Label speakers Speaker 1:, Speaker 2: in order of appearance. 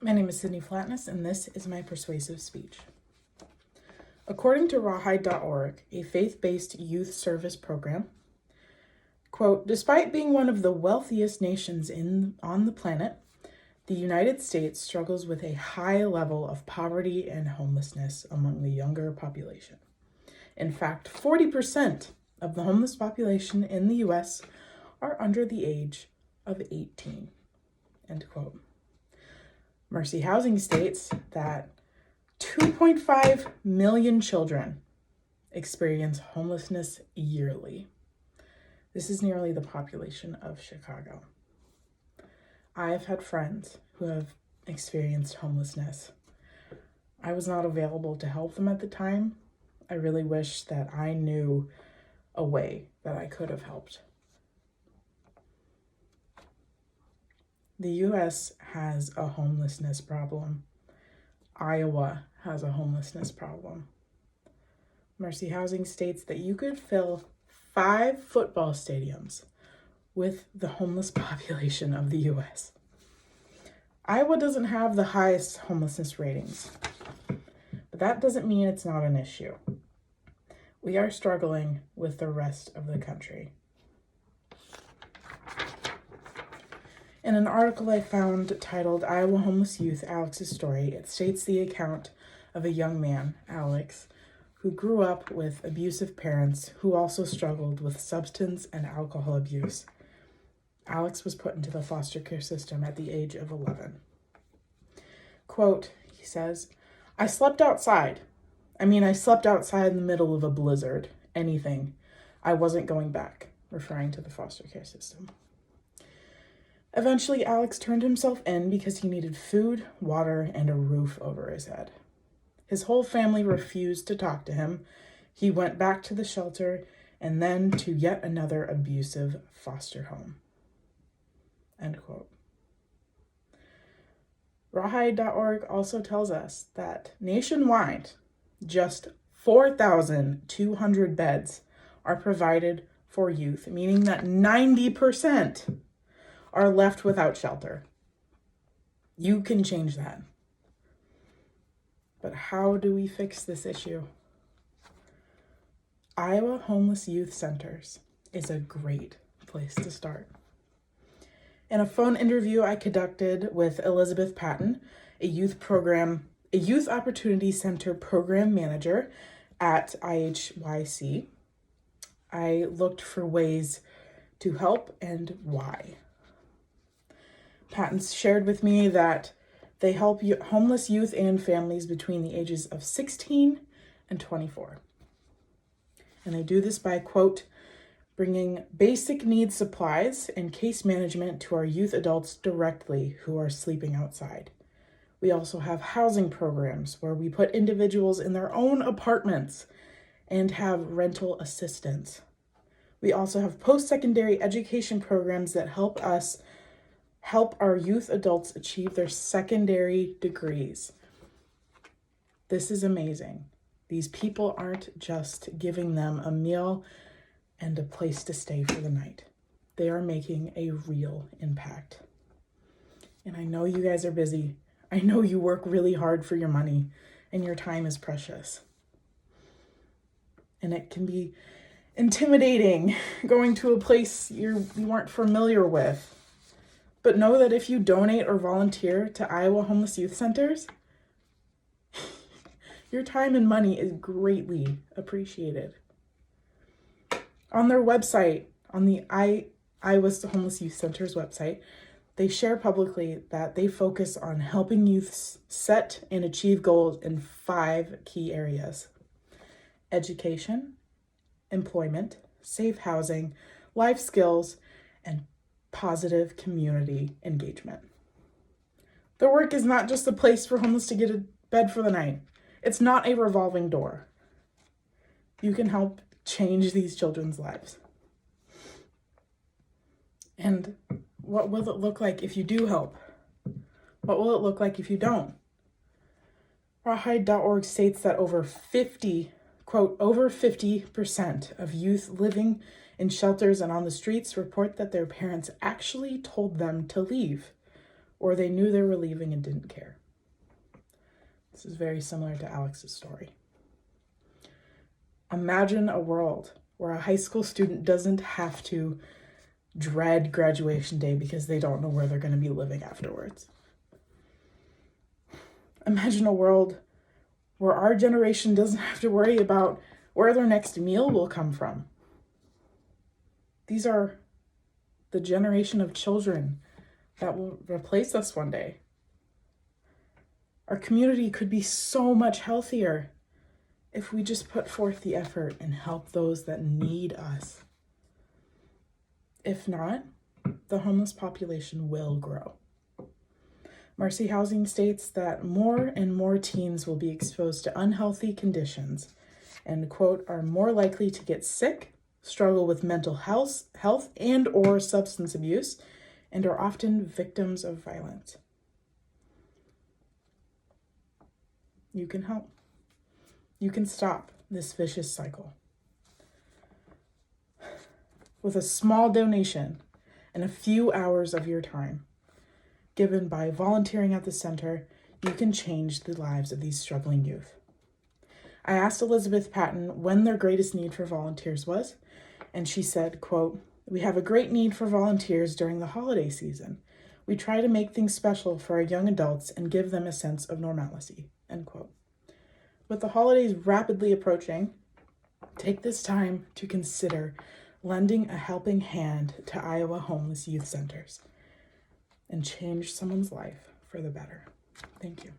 Speaker 1: My name is Sydney Flatness, and this is my persuasive speech. According to rawhide.org, a faith-based youth service program, quote, despite being one of the wealthiest nations on the planet, the United States struggles with a high level of poverty and homelessness among the younger population. In fact, 40% of the homeless population in the U.S. are under the age of 18, end quote. Mercy Housing states that 2.5 million children experience homelessness yearly. This is nearly the population of Chicago. I've had friends who have experienced homelessness. I was not available to help them at the time. I really wish that I knew a way that I could have helped. The U.S. has a homelessness problem. Iowa has a homelessness problem. Mercy Housing states that you could fill 5 football stadiums with the homeless population of the U.S. Iowa doesn't have the highest homelessness ratings, but that doesn't mean it's not an issue. We are struggling with the rest of the country. In an article I found titled Iowa Homeless Youth, Alex's Story, it states the account of a young man, Alex, who grew up with abusive parents who also struggled with substance and alcohol abuse. Alex was put into the foster care system at the age of 11. Quote, he says, I slept outside in the middle of a blizzard, anything. I wasn't going back, referring to the foster care system. Eventually, Alex turned himself in because he needed food, water, and a roof over his head. His whole family refused to talk to him. He went back to the shelter and then to yet another abusive foster home. End quote. Rawhide.org also tells us that nationwide, just 4,200 beds are provided for youth, meaning that 90% are left without shelter. You can change that. But how do we fix this issue? Iowa Homeless Youth Centers is a great place to start. In a phone interview I conducted with Elizabeth Patton, a youth opportunity center program manager at IHYC, I looked for ways to help and why. Patton shared with me that they help homeless youth and families between the ages of 16 and 24. And they do this by, quote, bringing basic needs supplies and case management to our youth adults directly who are sleeping outside. We also have housing programs where we put individuals in their own apartments and have rental assistance. We also have post-secondary education programs that help our youth adults achieve their secondary degrees. This is amazing. These people aren't just giving them a meal and a place to stay for the night. They are making a real impact. And I know you guys are busy. I know you work really hard for your money and your time is precious. And it can be intimidating going to a place you aren't familiar with. But know that if you donate or volunteer to Iowa Homeless Youth Centers, your time and money is greatly appreciated. On their website, on the Iowa Homeless Youth Center's website, they share publicly that they focus on helping youths set and achieve goals in 5 key areas: education, employment, safe housing, life skills, and positive community engagement. Their work is not just a place for homeless to get a bed for the night. It's not a revolving door. You can help change these children's lives. And what will it look like if you do help? What will it look like if you don't? Rawhide.org states that over 50% of youth living in shelters and on the streets report that their parents actually told them to leave or they knew they were leaving and didn't care. This is very similar to Alex's story. Imagine a world where a high school student doesn't have to dread graduation day because they don't know where they're going to be living afterwards. Imagine a world where our generation doesn't have to worry about where their next meal will come from. These are the generation of children that will replace us one day. Our community could be so much healthier if we just put forth the effort and help those that need us. If not, the homeless population will grow. Mercy Housing states that more and more teens will be exposed to unhealthy conditions and, quote, are more likely to get sick, struggle with mental health and or substance abuse, and are often victims of violence. You can help. You can stop this vicious cycle. With a small donation and a few hours of your time, given by volunteering at the center, you can change the lives of these struggling youth. I asked Elizabeth Patton when their greatest need for volunteers was, and she said, quote, "We have a great need for volunteers during the holiday season. We try to make things special for our young adults and give them a sense of normalcy," end quote. With the holidays rapidly approaching, take this time to consider lending a helping hand to Iowa homeless youth centers and change someone's life for the better. Thank you.